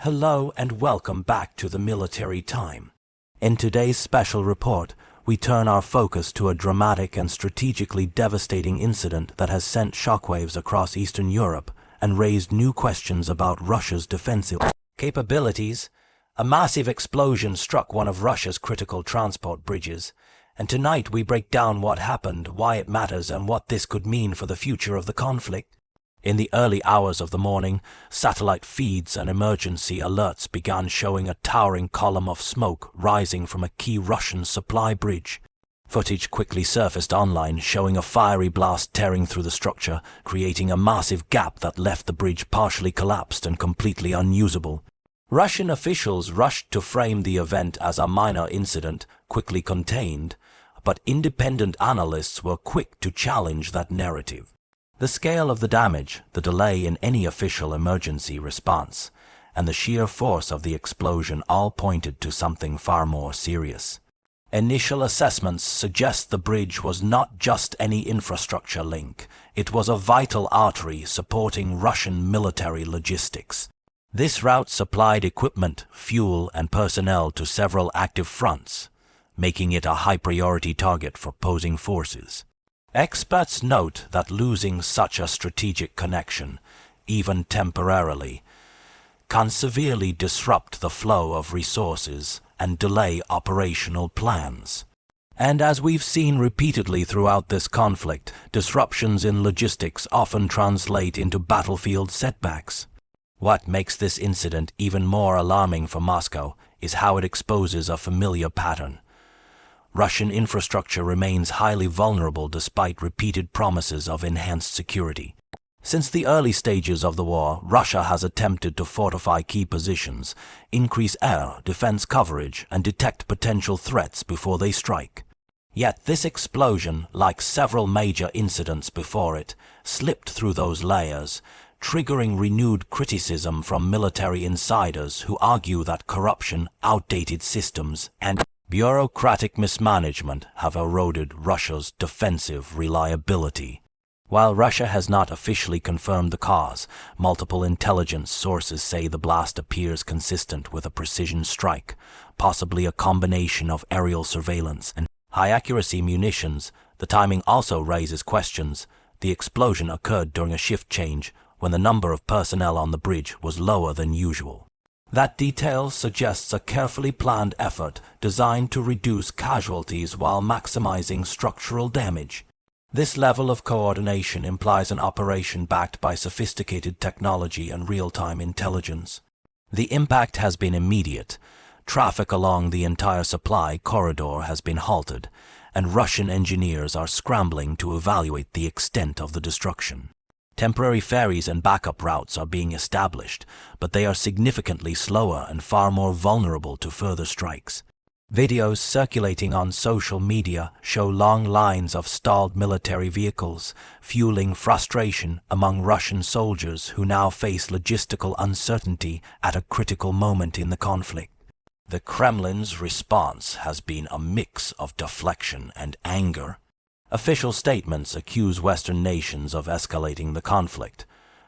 Hello and welcome back to the Military Time. In today's special report, we turn our focus to a dramatic and strategically devastating incident that has sent shockwaves across Eastern Europe and raised new questions about Russia's defensive capabilities. A massive explosion struck one of Russia's critical transport bridges, and tonight we break down what happened, why it matters, and what this could mean for the future of the conflict. In the early hours of the morning, satellite feeds and emergency alerts began showing a towering column of smoke rising from a key Russian supply bridge. Footage quickly surfaced online showing a fiery blast tearing through the structure, creating a massive gap that left the bridge partially collapsed and completely unusable. Russian officials rushed to frame the event as a minor incident, quickly contained, but independent analysts were quick to challenge that narrative. The scale of the damage, the delay in any official emergency response, and the sheer force of the explosion all pointed to something far more serious. Initial assessments suggest the bridge was not just any infrastructure link, it was a vital artery supporting Russian military logistics. This route supplied equipment, fuel, and personnel to several active fronts, making it a high-priority target for opposing forces. Experts note that losing such a strategic connection, even temporarily, can severely disrupt the flow of resources and delay operational plans. And as we've seen repeatedly throughout this conflict, disruptions in logistics often translate into battlefield setbacks. What makes this incident even more alarming for Moscow is how it exposes a familiar pattern. Russian infrastructure remains highly vulnerable despite repeated promises of enhanced security. Since the early stages of the war, Russia has attempted to fortify key positions, increase air defense coverage, and detect potential threats before they strike. Yet this explosion, like several major incidents before it, slipped through those layers, triggering renewed criticism from military insiders who argue that corruption, outdated systems, and bureaucratic mismanagement have eroded Russia's defensive reliability. While Russia has not officially confirmed the cause, multiple intelligence sources say the blast appears consistent with a precision strike, possibly a combination of aerial surveillance and high-accuracy munitions. The timing also raises questions. The explosion occurred during a shift change when the number of personnel on the bridge was lower than usual. That detail suggests a carefully planned effort designed to reduce casualties while maximizing structural damage. This level of coordination implies an operation backed by sophisticated technology and real-time intelligence. The impact has been immediate. Traffic along the entire supply corridor has been halted, and Russian engineers are scrambling to evaluate the extent of the destruction. Temporary ferries and backup routes are being established, but they are significantly slower and far more vulnerable to further strikes. Videos circulating on social media show long lines of stalled military vehicles, fueling frustration among Russian soldiers who now face logistical uncertainty at a critical moment in the conflict. The Kremlin's response has been a mix of deflection and anger. Official statements accuse Western nations of escalating the conflict,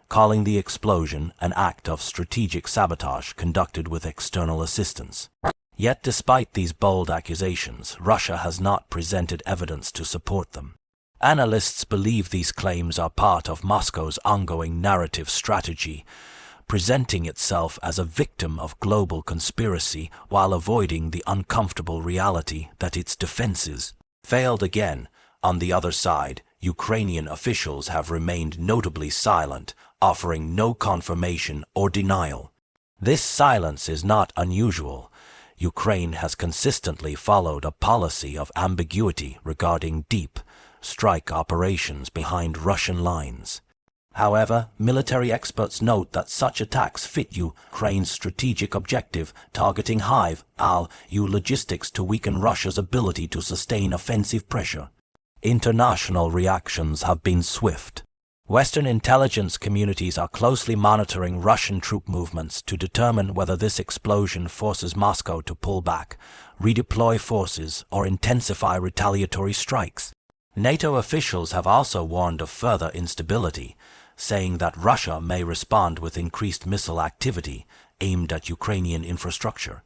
calling the explosion an act of strategic sabotage conducted with external assistance. Yet despite these bold accusations, Russia has not presented evidence to support them. Analysts believe these claims are part of Moscow's ongoing narrative strategy, presenting itself as a victim of global conspiracy while avoiding the uncomfortable reality that its defenses failed again. On the other side, Ukrainian officials have remained notably silent, offering no confirmation or denial. This silence is not unusual. Ukraine has consistently followed a policy of ambiguity regarding deep strike operations behind Russian lines. However, military experts note that such attacks fit Ukraine's strategic objective, targeting high-value logistics to weaken Russia's ability to sustain offensive pressure. International reactions have been swift. Western intelligence communities are closely monitoring Russian troop movements to determine whether this explosion forces Moscow to pull back, redeploy forces, or intensify retaliatory strikes. NATO officials have also warned of further instability, saying that Russia may respond with increased missile activity, aimed at Ukrainian infrastructure.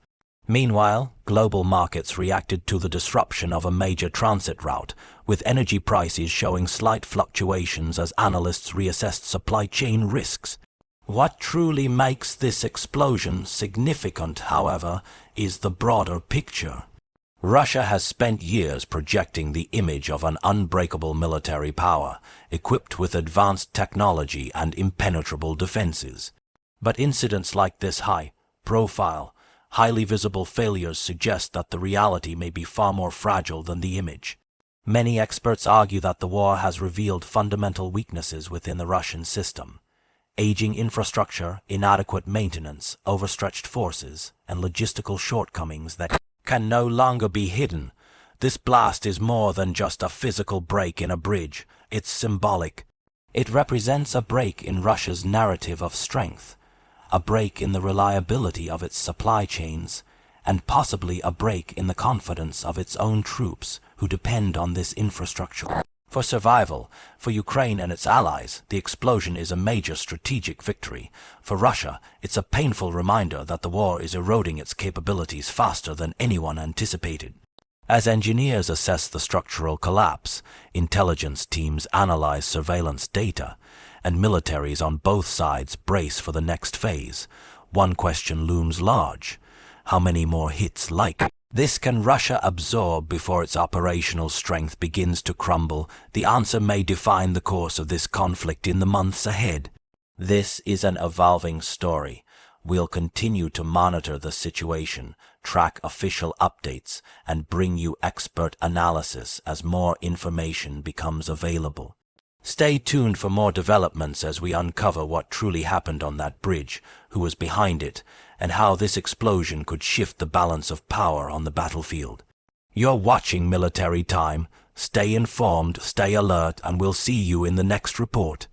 Meanwhile, global markets reacted to the disruption of a major transit route, with energy prices showing slight fluctuations as analysts reassessed supply chain risks. What truly makes this explosion significant, however, is the broader picture. Russia has spent years projecting the image of an unbreakable military power, equipped with advanced technology and impenetrable defenses. But incidents like this high-profile, highly visible failures suggest that the reality may be far more fragile than the image. Many experts argue that the war has revealed fundamental weaknesses within the Russian system. Aging infrastructure, inadequate maintenance, overstretched forces, and logistical shortcomings that can no longer be hidden. This blast is more than just a physical break in a bridge. It's symbolic. It represents a break in Russia's narrative of strength, a break in the reliability of its supply chains, and possibly a break in the confidence of its own troops who depend on this infrastructure. For survival, for Ukraine and its allies, the explosion is a major strategic victory. For Russia, it's a painful reminder that the war is eroding its capabilities faster than anyone anticipated. As engineers assess the structural collapse, intelligence teams analyze surveillance data, and militaries on both sides brace for the next phase, one question looms large: how many more hits like this can Russia absorb before its operational strength begins to crumble? The answer may define the course of this conflict in the months ahead. This is an evolving story. We'll continue to monitor the situation, track official updates, and bring you expert analysis as more information becomes available. Stay tuned for more developments as we uncover what truly happened on that bridge, who was behind it, and how this explosion could shift the balance of power on the battlefield. You're watching Military Time. Stay informed, stay alert, and we'll see you in the next report.